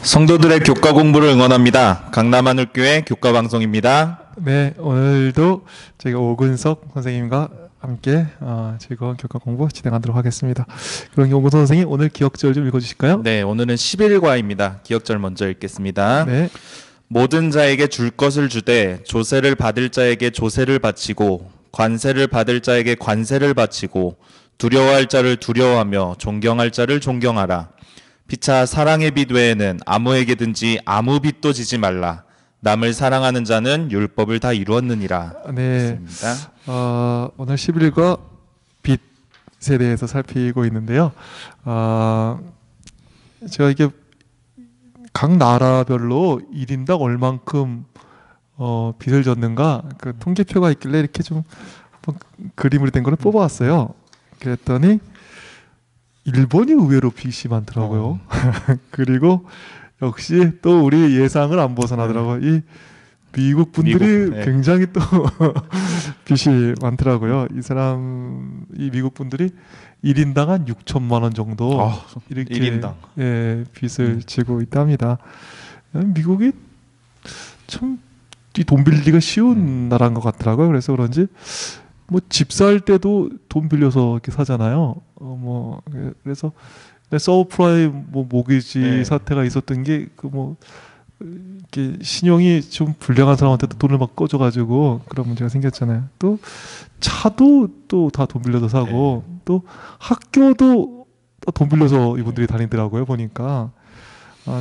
성도들의 교과 공부를 응원합니다. 강남하늘교회 교과 방송입니다. 네, 오늘도 저희가 오근석 선생님과 함께 즐거운 교과 공부 진행하도록 하겠습니다. 그럼 오근석 선생님 오늘 기억절 좀 읽어주실까요? 네, 오늘은 11과입니다. 기억절 먼저 읽겠습니다. 네. 모든 자에게 줄 것을 주되 조세를 받을 자에게 조세를 바치고 관세를 받을 자에게 관세를 바치고 두려워할 자를 두려워하며 존경할 자를 존경하라. 피차 사랑의 빚 외에는 아무에게든지 아무 빚도 지지 말라. 남을 사랑하는 자는 율법을 다 이루었느니라. 네. 그렇습니다. 오늘 11과 빚에 대해서 살피고 있는데요. 제가 이게 각 나라별로 1인당 얼만큼 빚을 졌는가 그 통계표가 있길래 이렇게 좀 한번 그림을 된 거를 뽑아왔어요. 그랬더니 일본이 의외로 빚이 많더라고요. 그리고 역시 또 우리 예상을 안 벗어나더라고요. 이 미국 분들이 네. 굉장히 또 빚이 많더라고요. 이 미국 분들이 1인당 한 6천만 원 정도 이렇게 1인당. 예, 빚을 지고 있답니다. 미국이 참 이 돈 빌리기가 쉬운 나라인 것 같더라고요. 그래서 그런지 뭐 집 살 때도 돈 빌려서 이렇게 사잖아요. 그래서 서브프라임 모기지 네. 사태가 있었던 게 이렇게 신용이 좀 불량한 사람한테도 돈을 막 꺼줘가지고 그런 문제가 생겼잖아요. 또 차도 또 다 돈 빌려서 사고 또 학교도 돈 빌려서 이분들이 다니더라고요. 보니까.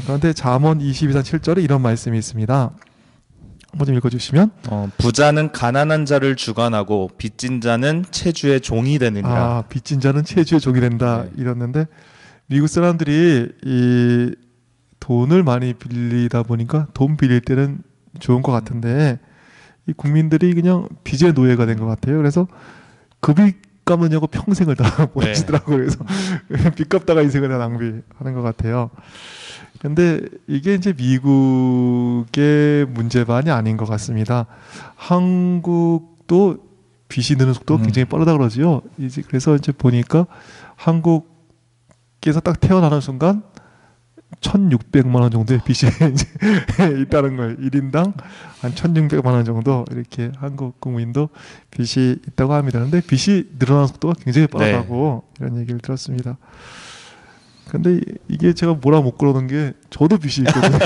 그런데 잠언 22장 7절에 이런 말씀이 있습니다. 한번 좀 읽어주시면. 부자는 가난한 자를 주관하고 빚진 자는 체주의 종이 되느니라. 빚진 자는 체주의 종이 된다. 네. 이랬는데 미국 사람들이 이 돈을 많이 빌리다 보니까 돈 빌릴 때는 좋은 것 같은데 이 국민들이 그냥 빚의 노예가 된 것 같아요. 그래서 빚 갚느냐고 평생을 다 보내시더라고요. 그래서 빚 갚다가 인생을 다 낭비하는 것 같아요. 근데 이게 이제 미국의 문제만이 아닌 것 같습니다. 한국도 빚이 느는 속도가 굉장히 빠르다 그러지요. 그래서 이제 보니까 한국에서 딱 태어나는 순간 1,600만 원 정도의 빚이 이제 있다는 거예요. 1인당 한 1,600만 원 정도 이렇게 한국 국민도 빚이 있다고 합니다. 그런데 빚이 늘어나는 속도가 굉장히 빠르다고 이런 얘기를 들었습니다. 근데 이게 제가 뭐라 못 그러는 게 저도 빚이 있거든요.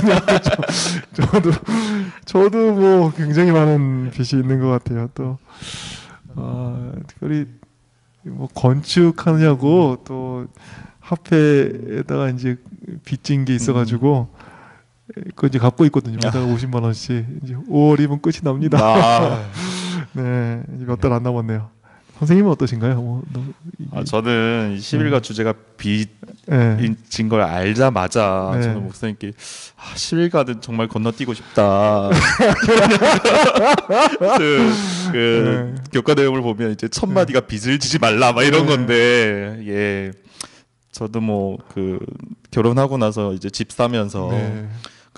저도 뭐 굉장히 많은 빚이 있는 것 같아요. 또 특별히 뭐 건축하느냐고 또 화폐에다가 이제 빚진 게 있어가지고 그거 이제 갖고 있거든요. 매달 50만 원씩 이제 5월이면 끝이 납니다. 네, 이제 몇 달 안 남았네요. 선생님은 어떠신가요? 저는 11과 주제가 빚인 걸 알자마자 저는 목사님께 11가는 정말 건너뛰고 싶다. 교과 내용을 보면 이제 첫 마디가 빚을 지지 말라 막 이런 건데 저도 뭐 결혼하고 나서 이제 집 사면서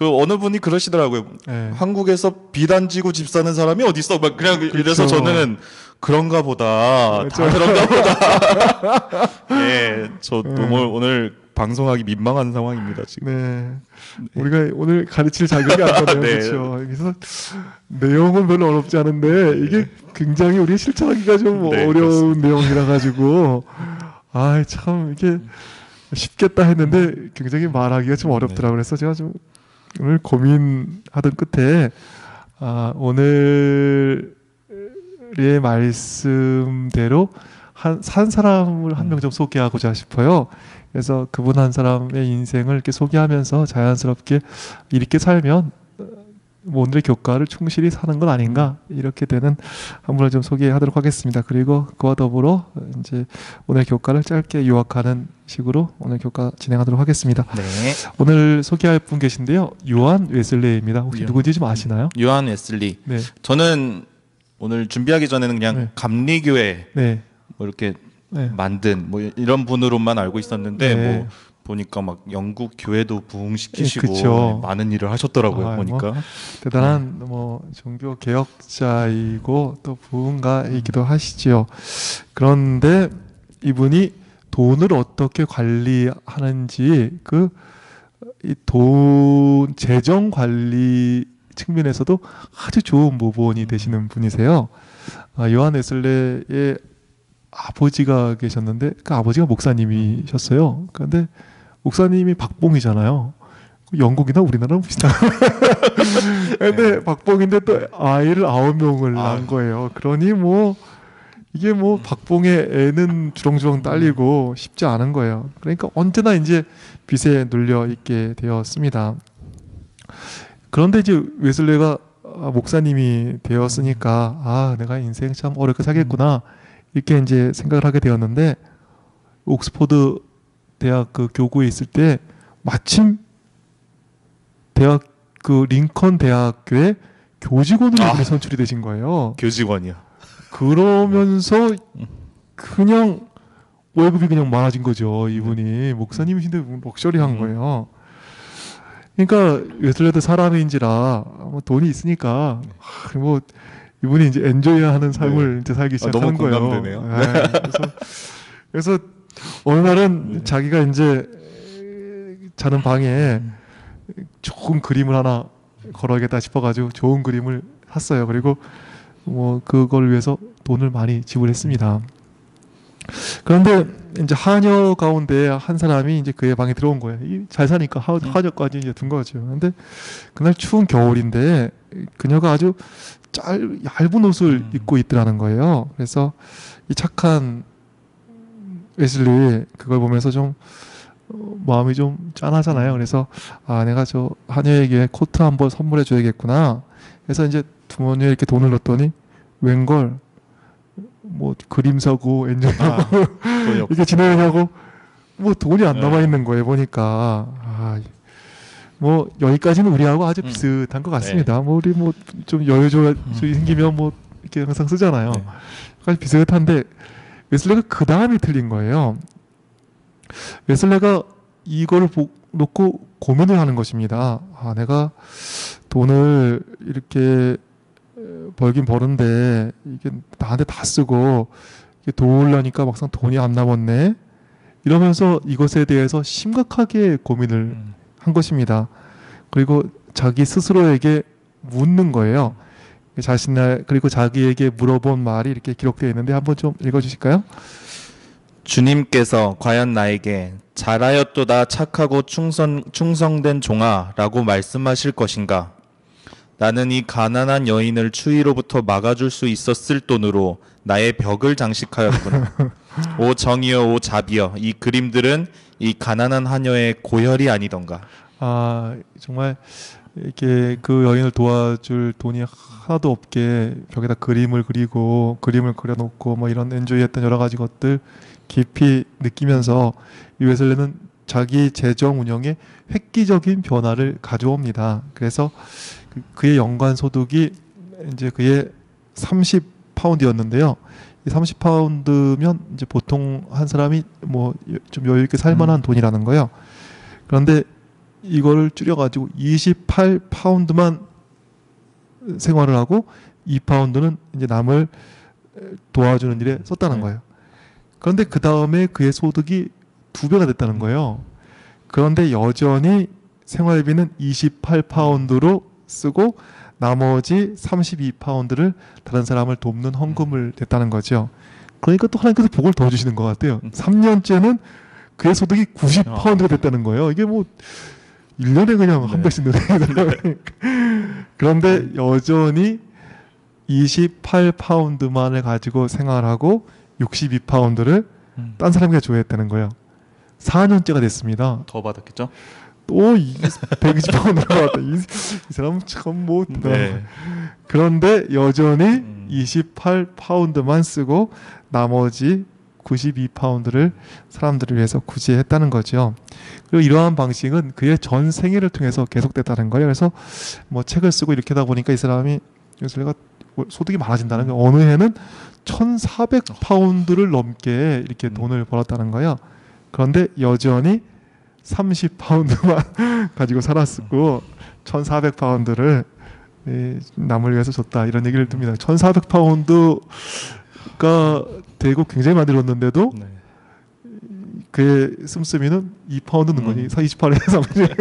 어느 분이 그러시더라고요. 한국에서 빚 안 지고 집 사는 사람이 어디 있어? 막 그냥 이래서 저는 그런가 보다. 다 그런가 보다. 저도 오늘 방송하기 민망한 상황입니다 지금. 우리가 오늘 가르칠 자격이 안 되네요. 그렇죠. 그래서 내용은 별로 어렵지 않은데 이게 굉장히 우리 실천하기가 좀 어려운 내용이라 가지고 참 이게 쉽겠다 했는데 굉장히 말하기가 좀 어렵더라고요. 그래서 제가 좀 오늘 고민하던 끝에 오늘의 말씀대로 산 사람을 한 명 좀 소개하고자 싶어요. 그래서 그분 한 사람의 인생을 이렇게 소개하면서 자연스럽게 이렇게 살면 오늘의 교과를 충실히 사는 건 아닌가 이렇게 되는 한 분을 좀 소개하도록 하겠습니다. 그리고 그와 더불어 이제 오늘 교과를 짧게 요약하는 식으로 오늘 교과 진행하도록 하겠습니다. 오늘 소개할 분 계신데요. 요한 웨슬레이입니다. 혹시 누군지 좀 아시나요? 요한 웨슬리. 저는 오늘 준비하기 전에는 그냥 감리교회 뭐 이렇게 만든 뭐 이런 분으로만 알고 있었는데 뭐 보니까 막 영국 교회도 부흥시키시고 많은 일을 하셨더라고요. 보니까 대단한 종교 개혁자이고 또 부흥가이기도 하시죠. 그런데 이분이 돈을 어떻게 관리하는지 이 돈 재정 관리 측면에서도 아주 좋은 모본이 되시는 분이세요. 요한 웨슬레의 아버지가 계셨는데 그 아버지가 목사님이셨어요. 그런데 목사님이 박봉이잖아요. 영국이나 우리나라는 비슷한. 근데 박봉인데 또 아이를 9명을 낳은 거예요. 그러니 뭐 이게 뭐 박봉의 애는 주렁주렁 딸리고 쉽지 않은 거예요. 그러니까 언제나 이제 빚에 눌려 있게 되었습니다. 그런데 이제 웨슬레가 목사님이 되었으니까 내가 인생 참 어렵게 살겠구나 이렇게 이제 생각을 하게 되었는데 옥스퍼드 대학 그 교구에 있을 때 마침 대학 그 링컨 대학교에 교직원으로 이분이 선출이 되신 거예요. 교직원이요. 그러면서 그냥 월급이 그냥 많아진 거죠. 이분이 목사님이신데 럭셔리한 거예요. 그러니까 웨슬레도 사람인지라 뭐 돈이 있으니까 뭐 이분이 이제 엔조이하는 삶을 이제 살기 시작하는 거예요. 너무 공감되네요. 그래서 어느 날은 자기가 이제 자는 방에 좋은 그림을 하나 걸어야겠다 싶어가지고 좋은 그림을 샀어요. 그리고 뭐 그걸 위해서 돈을 많이 지불했습니다. 그런데 이제 하녀 가운데 한 사람이 이제 그의 방에 들어온 거예요. 잘 사니까 하녀까지 이제 둔 거죠. 근데 그날 추운 겨울인데 그녀가 아주 얇은 옷을 입고 있더라는 거예요. 그래서 이 착한 웨슬리 그걸 보면서 좀 마음이 좀 짠하잖아요. 그래서 내가 저 하녀에게 코트 한번 선물해 줘야겠구나. 그래서 이제 주머니에 이렇게 돈을 넣었더니 웬걸 뭐 그림 사고 엔조이하고 이렇게 지내려고 뭐 돈이 안 남아 있는 거예요. 보니까 뭐 여기까지는 우리하고 아주 비슷한 것 같습니다. 뭐 우리 뭐 좀 여유조이 생기면 뭐 이렇게 항상 쓰잖아요. 아주 비슷한데 웨슬레가 그 다음이 틀린 거예요. 웨슬레가 이걸 놓고 고민을 하는 것입니다. 내가 돈을 이렇게 벌긴 버는데 이게 나한테 다 쓰고 이게 도우려니까 막상 돈이 안 남았네. 이러면서 이것에 대해서 심각하게 고민을 한 것입니다. 그리고 자기 스스로에게 묻는 거예요. 그리고 자기에게 물어본 말이 이렇게 기록되어 있는데 한번 좀 읽어주실까요? 주님께서 과연 나에게 잘하였도다 착하고 충성된 종아 라고 말씀하실 것인가? 나는 이 가난한 여인을 추위로부터 막아줄 수 있었을 돈으로 나의 벽을 장식하였구나. 오 정이여 오 자비여 이 그림들은 이 가난한 하녀의 고혈이 아니던가. 정말 이렇게 그 여인을 도와줄 돈이 하나도 없게 벽에다 그림을 그리고 그림을 그려놓고 뭐 이런 엔조이했던 여러 가지 것들 깊이 느끼면서 이 웨슬레는 자기 재정 운영에 획기적인 변화를 가져옵니다. 그래서 그의 연간 소득이 이제 그의 30파운드였는데요. 이 30파운드면 이제 보통 한 사람이 뭐 좀 여유 있게 살만한 돈이라는 거예요. 그런데 이거를 줄여가지고 28파운드만 생활을 하고 2파운드는 이제 남을 도와주는 일에 썼다는 거예요. 그런데 그 다음에 그의 소득이 2배가 됐다는 거예요. 그런데 여전히 생활비는 28파운드로 쓰고 나머지 32파운드를 다른 사람을 돕는 헌금을 냈다는 거죠. 그러니까 또 하나님께서 복을 더 주시는 것 같아요. 3년째는 그의 소득이 90파운드가 됐다는 거예요. 이게 뭐 1년에 그냥 한 배씩 늘어나요. 그런데 여전히 28파운드만을 가지고 생활하고 62파운드를 딴 사람에게 줘야 했다는 거예요. 4년째가 됐습니다. 더 받았겠죠? 또 120파운드가 왔다. 이 사람은 참 뭐. 네. 그런데 여전히 28파운드만 쓰고 나머지 92파운드를 사람들을 위해서 구제했다는 거죠. 그리고 이러한 방식은 그의 전 생애를 통해서 계속됐다는 거예요. 그래서 뭐 책을 쓰고 이렇게 하다 보니까 이 사람이 웨슬레가 소득이 많아진다는 거예요. 어느 해는 1,400파운드를 넘게 이렇게 돈을 벌었다는 거예요. 그런데 여전히 30파운드만 가지고 살았고 1,400파운드를 남을 위해서 줬다 이런 얘기를 듭니다. 1,400파운드가 되고 굉장히 많이 들었는데도 그의 씀씀이는 2파운드 는 거니 28에서 30.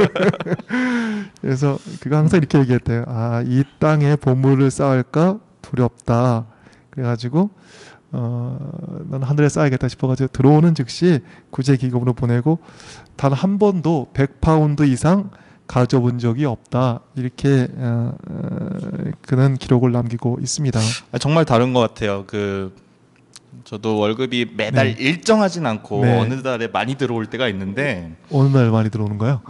그래서 그가 항상 이렇게 얘기했대요. 아, 이 땅에 보물을 쌓을까 두렵다. 그래가지고 난 하늘에 쌓아야겠다 싶어가지고 들어오는 즉시 구제 기금으로 보내고 단 한 번도 100파운드 이상 가져본 적이 없다. 이렇게 그는 기록을 남기고 있습니다. 정말 다른 것 같아요. 저도 월급이 매달 일정하진 않고 어느 달에 많이 들어올 때가 있는데 어느 날 많이 들어오는가요?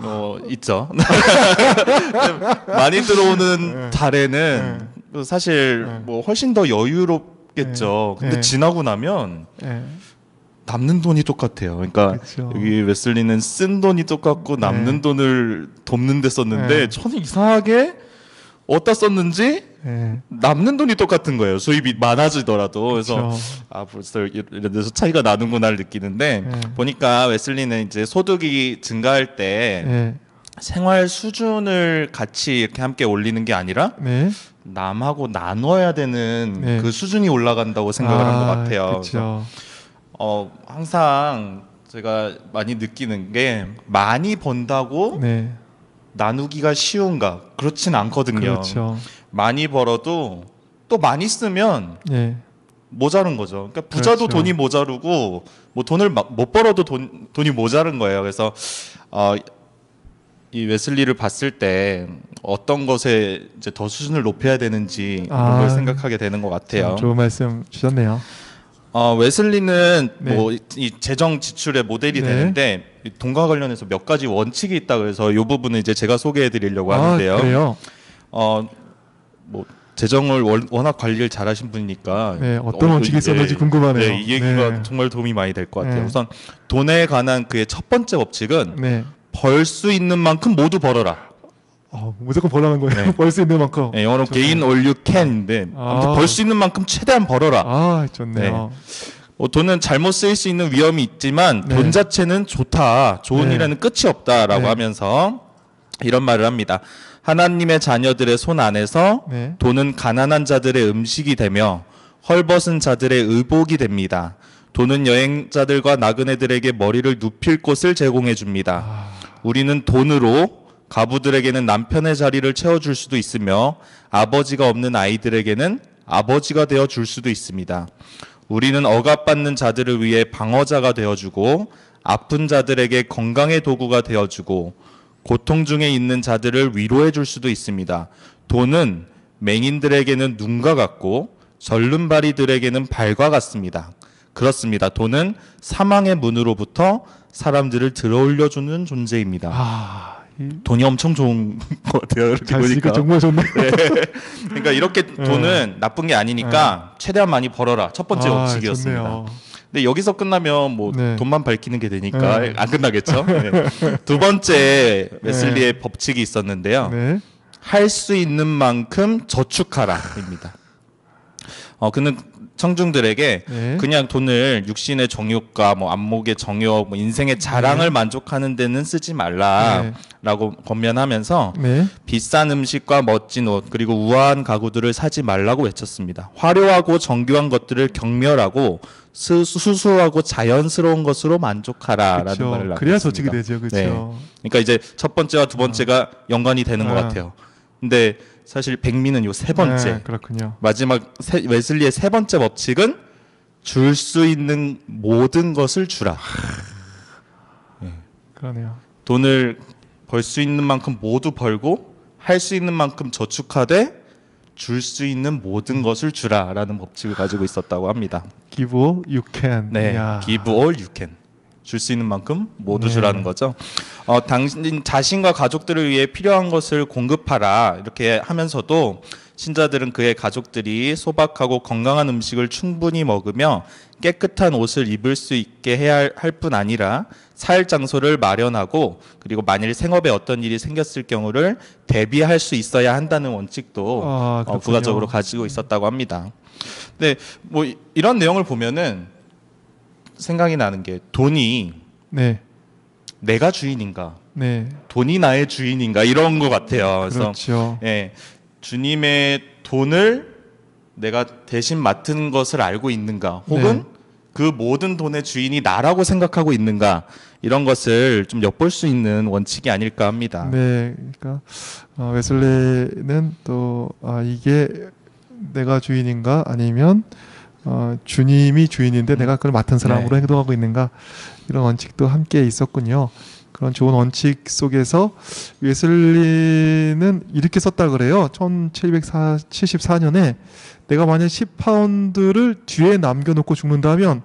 있죠. 많이 들어오는 달에는 사실 뭐 훨씬 더 여유롭겠죠. 근데 지나고 나면 남는 돈이 똑같아요. 그러니까 그렇죠. 여기 웨슬리는 쓴 돈이 똑같고 남는 돈을 돕는 데 썼는데 저는 이상하게 어디다 썼는지 남는 돈이 똑같은 거예요. 수입이 많아지더라도. 그래서 그렇죠. 벌써 이런 데서 차이가 나는구나를 느끼는데 보니까 웨슬리는 이제 소득이 증가할 때 생활 수준을 같이 이렇게 함께 올리는 게 아니라 남하고 나눠야 되는 그 수준이 올라간다고 생각을 한 것 같아요. 그렇죠. 항상 제가 많이 느끼는 게 많이 번다고 나누기가 쉬운가? 그렇진 않거든요. 그렇죠. 많이 벌어도 또 많이 쓰면 모자른 거죠. 그러니까 부자도 그렇죠. 돈이 모자르고 뭐 돈을 못 벌어도 돈이 모자른 거예요. 그래서 이 웨슬리를 봤을 때 어떤 것에 이제 더 수준을 높여야 되는지 이런 걸 생각하게 되는 것 같아요. 좋은 말씀 주셨네요. 웨슬리는 뭐 이 재정 지출의 모델이 되는데 돈과 관련해서 몇 가지 원칙이 있다 그래서 이 부분은 이제 제가 소개해드리려고 하는데요. 그래요? 뭐 재정을 워낙 관리를 잘하신 분이니까 어떤 원칙이 있었는지 궁금하네요. 이 얘기가 정말 도움이 많이 될 것 같아요. 우선 돈에 관한 그의 첫 번째 법칙은 벌 수 있는 만큼 모두 벌어라. 무조건 벌라는 거예요. 벌 수 있는 만큼. 영어로 gain all you can인데 아무튼 벌 수 있는 만큼 최대한 벌어라. 좋네요. 돈은 잘못 쓰일 수 있는 위험이 있지만 돈 자체는 좋다. 좋은 일에는 끝이 없다라고 하면서 이런 말을 합니다. 하나님의 자녀들의 손 안에서 돈은 가난한 자들의 음식이 되며 헐벗은 자들의 의복이 됩니다. 돈은 여행자들과 나그네들에게 머리를 눕힐 곳을 제공해 줍니다. 우리는 돈으로 가부들에게는 남편의 자리를 채워줄 수도 있으며 아버지가 없는 아이들에게는 아버지가 되어줄 수도 있습니다. 우리는 억압받는 자들을 위해 방어자가 되어주고 아픈 자들에게 건강의 도구가 되어주고 고통 중에 있는 자들을 위로해줄 수도 있습니다. 돈은 맹인들에게는 눈과 같고 절름발이들에게는 발과 같습니다. 그렇습니다. 돈은 사망의 문으로부터 사람들을 들어올려주는 존재입니다. 돈이 엄청 좋은 것 같아요. 이렇게 보니까 정말 좋네. 그러니까 이렇게 돈은 나쁜 게 아니니까 최대한 많이 벌어라. 첫 번째 원칙이었습니다. 좋네요. 근데 여기서 끝나면 뭐 돈만 밝히는 게 되니까 안 끝나겠죠. 두 번째 웨슬리의 법칙이 있었는데요. 할 수 있는 만큼 저축하라입니다. 그는 청중들에게 그냥 돈을 육신의 정욕과 뭐 안목의 정욕, 뭐 인생의 자랑을 만족하는 데는 쓰지 말라라고 권면하면서 비싼 음식과 멋진 옷 그리고 우아한 가구들을 사지 말라고 외쳤습니다. 화려하고 정교한 것들을 경멸하고 수수하고 자연스러운 것으로 만족하라라는 말을 남겼습니다. 그래야 저축이 되죠, 그렇죠. 그러니까 이제 첫 번째와 두 번째가 연관이 되는 것 같아요. 근데 사실 백미는 요 세 번째. 그렇군요. 마지막 웨슬리의 세 번째 법칙은 줄 수 있는 모든 것을 주라. 그러네요. 돈을 벌 수 있는 만큼 모두 벌고 할 수 있는 만큼 저축하되 줄 수 있는 모든 것을 주라라는 법칙을 가지고 있었다고 합니다. Give all you can. Give all you can. 줄 수 있는 만큼 모두 주라는 거죠. 당신 자신과 가족들을 위해 필요한 것을 공급하라 이렇게 하면서도 신자들은 그의 가족들이 소박하고 건강한 음식을 충분히 먹으며 깨끗한 옷을 입을 수 있게 해야 할 뿐 아니라 살 장소를 마련하고 그리고 만일 생업에 어떤 일이 생겼을 경우를 대비할 수 있어야 한다는 원칙도 부가적으로 가지고 있었다고 합니다. 근데 뭐 이런 내용을 보면은 생각이 나는 게 돈이 내가 주인인가, 돈이 나의 주인인가 이런 것 같아요. 그래서 주님의 돈을 내가 대신 맡은 것을 알고 있는가, 혹은 그 모든 돈의 주인이 나라고 생각하고 있는가 이런 것을 좀 엿볼 수 있는 원칙이 아닐까 합니다. 네, 그러니까 웨슬레는 또 이게 내가 주인인가 아니면 주님이 주인인데 내가 그걸 맡은 사람으로 네. 행동하고 있는가 이런 원칙도 함께 있었군요. 그런 좋은 원칙 속에서 웨슬리는 이렇게 썼다 그래요. 1774년에 내가 만약 10파운드를 뒤에 남겨놓고 죽는다면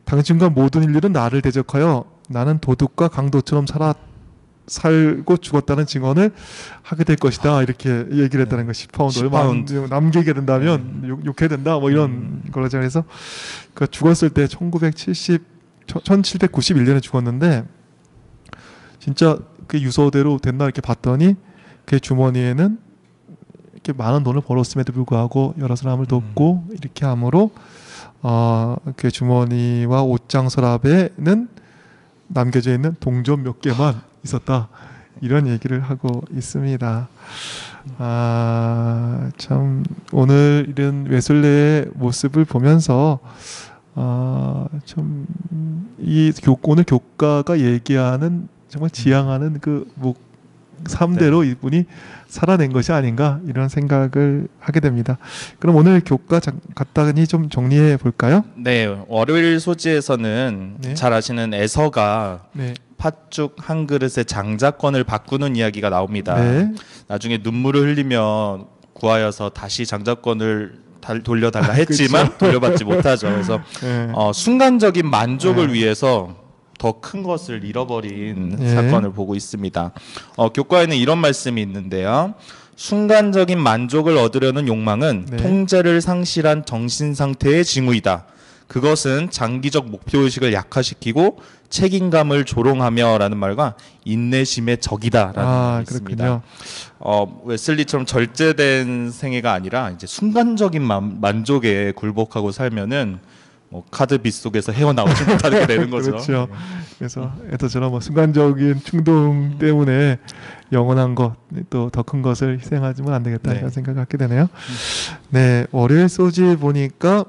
당신과 모든 인류는 나를 대적하여 나는 도둑과 강도처럼 살고 죽었다는 증언을 하게 될 것이다. 이렇게 얘기를 했다는 거. 10파운드를 10파운드. 남기게 된다면 욕해야 된다. 뭐 이런 거라죠. 그래서 그 죽었을 때 1791년에 죽었는데 진짜 그 유서대로 됐나 이렇게 봤더니 그 주머니에는 이렇게 많은 돈을 벌었음에도 불구하고 여러 사람을 돕고 이렇게 함으로 그 주머니와 옷장 서랍에는 남겨져 있는 동전 몇 개만 있었다. 이런 얘기를 하고 있습니다. 참 오늘 이런 웨슬레의 모습을 보면서 참 오늘 교과가 얘기하는 정말 지향하는 그 삶대로 이분이 살아낸 것이 아닌가 이런 생각을 하게 됩니다. 그럼 오늘 교과 간단히 좀 정리해 볼까요? 네, 월요일 소지에서는 네. 잘 아시는 에서가 네. 팥죽 한 그릇의 장자권을 바꾸는 이야기가 나옵니다. 네. 나중에 눈물을 흘리며 구하여서 다시 장자권을 돌려달라 했지만 돌려받지 못하죠. 그래서 네. 순간적인 만족을 위해서 더 큰 것을 잃어버린 사건을 보고 있습니다. 교과에는 이런 말씀이 있는데요. 순간적인 만족을 얻으려는 욕망은 통제를 상실한 정신 상태의 징후이다. 그것은 장기적 목표의식을 약화시키고 책임감을 조롱하며라는 말과 인내심의 적이다라는 말이 있습니다. 웨슬리처럼 절제된 생애가 아니라 이제 순간적인 만족에 굴복하고 살면은 카드 빚 속에서 헤어나오지 못하게 되는 거죠. 그렇죠. 그래서 에서처럼 순간적인 충동 때문에 영원한 것, 또 더 큰 것을 희생하지는 안 되겠다 이런 생각을 갖게 되네요. 네, 월요일 소지 보니까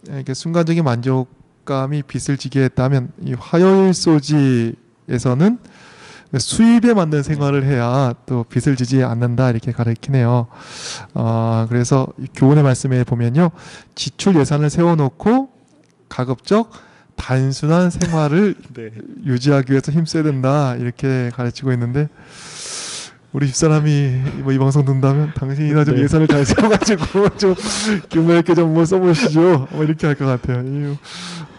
이렇게 순간적인 만족감이 빚을 지게 했다면 이 화요일 소지에서는 수입에 맞는 생활을 해야 또 빚을 지지 않는다 이렇게 가르치네요. 그래서 교훈의 말씀에 보면요, 지출 예산을 세워놓고 가급적 단순한 생활을 유지하기 위해서 힘써야 된다 이렇게 가르치고 있는데 우리 집사람이 이 방송 듣는다면 당신이나 좀 예산을 잘 세워가지고 좀 규모 있게 좀 써보시죠. 이렇게 할 것 같아요.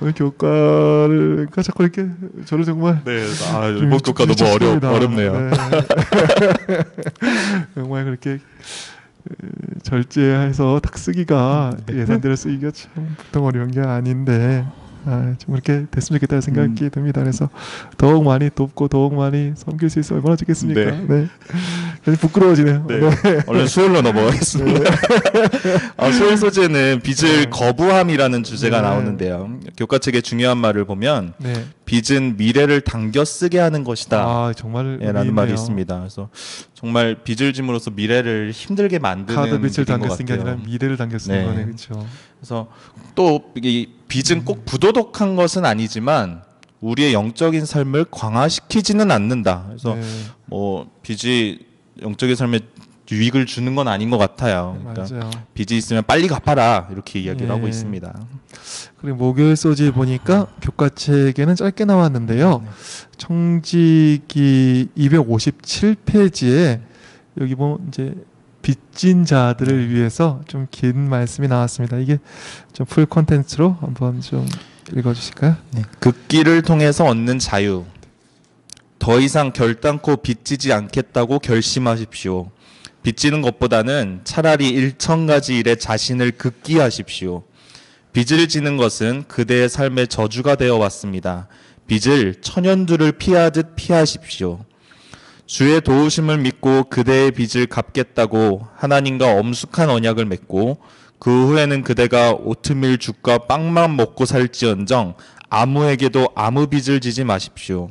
오늘 교과를 자꾸 이렇게 저를 정말 이번 교과 너무 어렵네요. 정말 그렇게 절제해서 딱 쓰기가 예산대로 쓰기가 참 보통 어려운 게 아닌데 좀 그렇게 됐으면 좋겠다는 생각이 듭니다. 그래서 더욱 많이 돕고 더욱 많이 섬길 수 있으면 얼마나 좋겠습니까? 네. 부끄러워지네요. 얼른 수요일로 넘어가겠습니다. 수요일 소재는 빚을 거부함이라는 주제가 나오는데요. 교과 책의 중요한 말을 보면 빚은 미래를 당겨 쓰게 하는 것이다. 정말 라는 말이 있습니다. 그래서 정말 빚을 짐으로써 미래를 힘들게 만드는 카드 빚을 당겨 것 쓴 게 같아요. 아니라 미래를 당겨 쓰는 거네, 그렇죠. 그래서 또 이 빚은 꼭 부도덕한 것은 아니지만 우리의 영적인 삶을 강화시키지는 않는다. 그래서 빚이 영적인 삶에 유익을 주는 건 아닌 것 같아요. 그러니까 빚이 있으면 빨리 갚아라 이렇게 이야기를 하고 있습니다. 그리고 목요일 소지 보니까 교과책에는 짧게 나왔는데요. 청지기 257페이지에 여기 보면 이제 빚진 자들을 위해서 좀 긴 말씀이 나왔습니다. 이게 좀 풀 콘텐츠로 한번 좀 읽어주실까요? 극기를 통해서 얻는 자유. 더 이상 결단코 빚지지 않겠다고 결심하십시오. 빚지는 것보다는 차라리 1000가지 일에 자신을 극기하십시오. 빚을 지는 것은 그대의 삶의 저주가 되어 왔습니다. 빚을 천연두를 피하듯 피하십시오. 주의 도우심을 믿고 그대의 빚을 갚겠다고 하나님과 엄숙한 언약을 맺고 그 후에는 그대가 오트밀 죽과 빵만 먹고 살지언정 아무에게도 아무 빚을 지지 마십시오.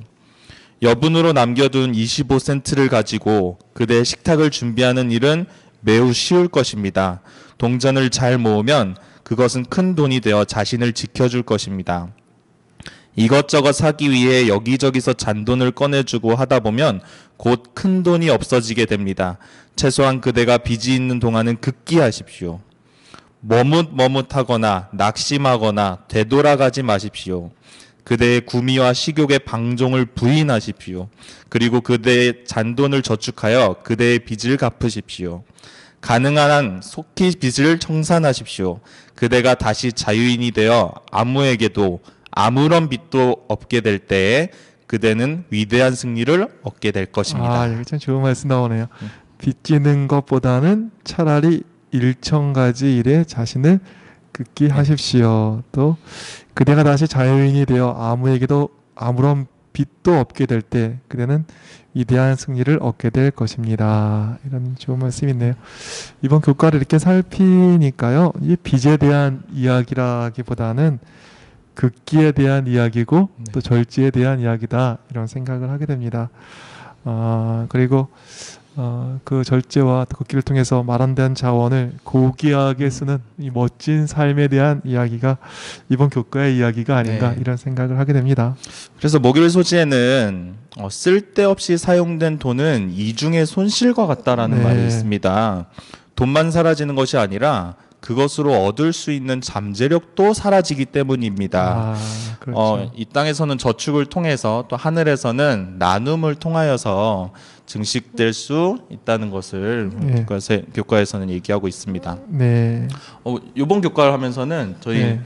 여분으로 남겨둔 25센트를 가지고 그대의 식탁을 준비하는 일은 매우 쉬울 것입니다. 동전을 잘 모으면 그것은 큰 돈이 되어 자신을 지켜줄 것입니다. 이것저것 사기 위해 여기저기서 잔돈을 꺼내주고 하다 보면 곧 큰 돈이 없어지게 됩니다. 최소한 그대가 빚이 있는 동안은 극기하십시오. 머뭇머뭇하거나 낙심하거나 되돌아가지 마십시오. 그대의 구미와 식욕의 방종을 부인하십시오. 그리고 그대의 잔돈을 저축하여 그대의 빚을 갚으십시오. 가능한 한 속히 빚을 청산하십시오. 그대가 다시 자유인이 되어 아무에게도 아무런 빚도 없게 될 때에 그대는 위대한 승리를 얻게 될 것입니다. 아, 이게 참 좋은 말씀 나오네요. 빚지는 것보다는 차라리 일천가지 일에 자신을 극기하십시오. 또 그대가 다시 자유인이 되어 아무에게도 아무런 빚도 없게 될 때 그대는 위대한 승리를 얻게 될 것입니다. 이런 좋은 말씀이 있네요. 이번 교과를 이렇게 살피니까요. 이 빚에 대한 이야기라기보다는 극기에 대한 이야기고 또 절제에 대한 이야기다 이런 생각을 하게 됩니다. 그리고 그 절제와 극기를 통해서 마련된 자원을 고귀하게 쓰는 이 멋진 삶에 대한 이야기가 이번 교과의 이야기가 아닌가 이런 생각을 하게 됩니다. 그래서 목요일 소지에는 쓸데없이 사용된 돈은 이중의 손실과 같다라는 말이 있습니다. 돈만 사라지는 것이 아니라 그것으로 얻을 수 있는 잠재력도 사라지기 때문입니다. 그렇죠. 이 땅에서는 저축을 통해서 또 하늘에서는 나눔을 통하여서 증식될 수 있다는 것을 교과에서는 얘기하고 있습니다. 네. 이번 교과를 하면서는 저희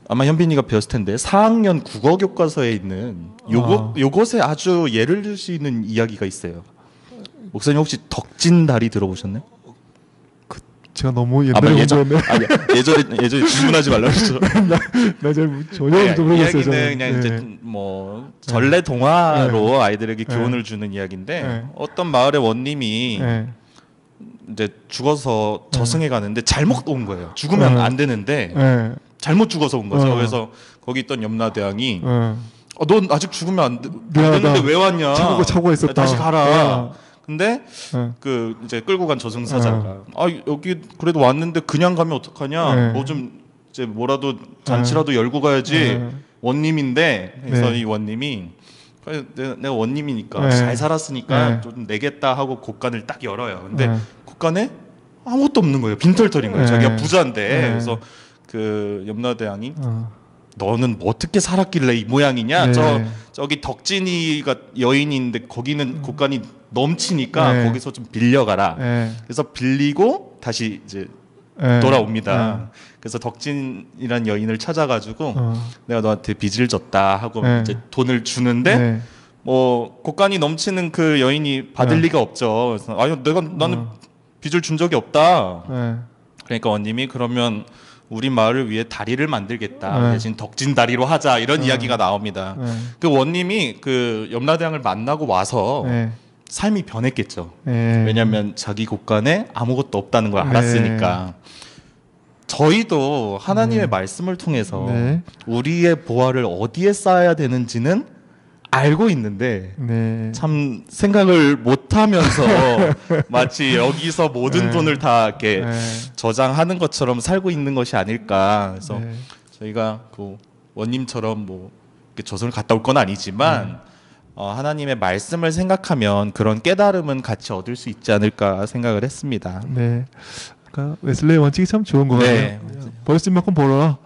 아마 현빈이가 배웠을 텐데 4학년 국어 교과서에 있는 요것에 아주 예를 들 수 있는 이야기가 있어요. 목사님 혹시 덕진다리 들어보셨나요? 제가 너무 옛날에 공부했네. 예전에 질문하지 말라고 했죠. 나 전혀 모르겠어요. 이야기는 그냥 이제 뭐 전래 동화로 아이들에게 교훈을 주는 이야기인데 어떤 마을의 원님이 이제 죽어서 저승에 가는데 잘못 온 거예요. 죽으면 안 되는데 잘못 죽어서 온 거죠. 그래서 거기 있던 염라대왕이 넌 아직 죽으면 안 되는데 왜 왔냐? 차고가 있었다. 다시 가라. 근데 그 이제 끌고 간 저승사자가 여기 그래도 왔는데 그냥 가면 어떡하냐? 뭐 좀 이제 뭐라도 잔치라도 열고 가야지. 원님인데 그래서 이 원님이 내가 원님이니까 잘 살았으니까 좀 내겠다 하고 곳간을 딱 열어요. 근데 곳간에 아무것도 없는 거예요. 빈털털인 거예요. 자기가 부자인데 그래서 그 염라대왕이 너는 뭐 어떻게 살았길래 이 모양이냐? 저기 덕진이가 여인인데 거기는 곳간이 넘치니까 거기서 좀 빌려가라. 그래서 빌리고 다시 이제 돌아옵니다. 그래서 덕진이란 여인을 찾아가지고 내가 너한테 빚을 졌다 하고 이제 돈을 주는데 뭐 곳간이 넘치는 그 여인이 받을 리가 없죠. 그래서 나는 빚을 준 적이 없다. 그러니까 원님이 그러면 우리 마을을 위해 다리를 만들겠다. 대신 덕진 다리로 하자 이런 이야기가 나옵니다. 그 원님이 그 염라대왕을 만나고 와서 삶이 변했겠죠. 왜냐하면 자기 곳간에 아무것도 없다는 걸 알았으니까. 저희도 하나님의 말씀을 통해서 우리의 보화를 어디에 쌓아야 되는지는 알고 있는데 참 생각을 못하면서 마치 여기서 모든 돈을 다 이렇게 저장하는 것처럼 살고 있는 것이 아닐까. 그래서 저희가 그 원님처럼 뭐 저승을 갔다 올 건 아니지만 하나님의 말씀을 생각하면 그런 깨달음은 같이 얻을 수 있지 않을까 생각을 했습니다. 네. 그러니까 웨슬레의 원칙이 참 좋은 것 같아요. 벌 수 있는 만큼 벌어라.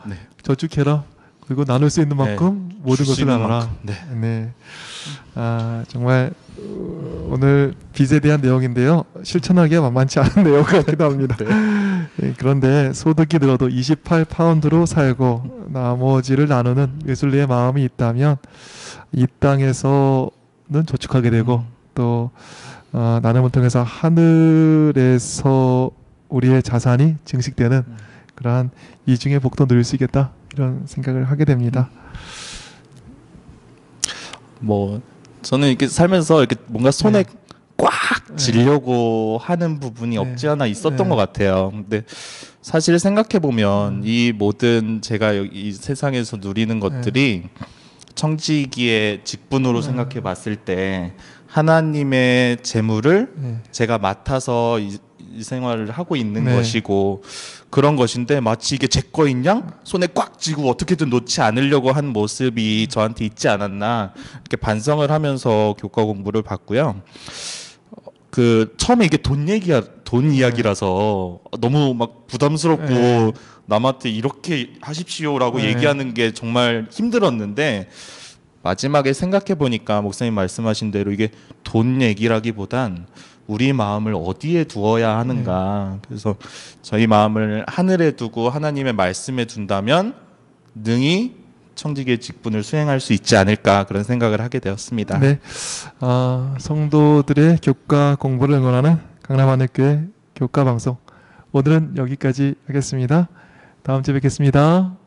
저축해라. 그리고 나눌 수 있는 만큼 모든 것을 나눠라. 네. 정말 오늘 빚에 대한 내용인데요. 실천하기가 만만치 않은 내용 같기도 합니다. 그런데 소득이 늘어도 28파운드로 살고 나머지를 나누는 웨슬리의 마음이 있다면 이 땅에서는 저축하게 되고 또 나눔을 통해서 하늘에서 우리의 자산이 증식되는 그러한 이중의 복도 누릴 수 있겠다 이런 생각을 하게 됩니다. 뭐 저는 이렇게 살면서 이렇게 뭔가 손에 꽉 쥐려고 하는 부분이 없지 않아 있었던 것 같아요. 근데 사실 생각해 보면 이 모든 제가 이 세상에서 누리는 것들이 청지기의 직분으로 생각해 봤을 때 하나님의 재물을 제가 맡아서 생활을 하고 있는 네. 것이고 그런 것인데 마치 이게 제 거인 양 손에 꽉 쥐고 어떻게든 놓지 않으려고 한 모습이 저한테 있지 않았나 이렇게 반성을 하면서 교과 공부를 봤고요. 그 처음에 이게 돈 이야기라서 너무 막 부담스럽고 네. 남한테 이렇게 하십시오라고 네. 얘기하는 게 정말 힘들었는데 마지막에 생각해 보니까 목사님 말씀하신 대로 이게 돈 얘기라기보단 우리 마음을 어디에 두어야 하는가. 그래서 저희 마음을 하늘에 두고 하나님의 말씀에 둔다면 능히 청지기의 직분을 수행할 수 있지 않을까 그런 생각을 하게 되었습니다. 네, 성도들의 교과 공부를 응원하는 강남하늘교회 교과 방송 오늘은 여기까지 하겠습니다. 다음 주에 뵙겠습니다.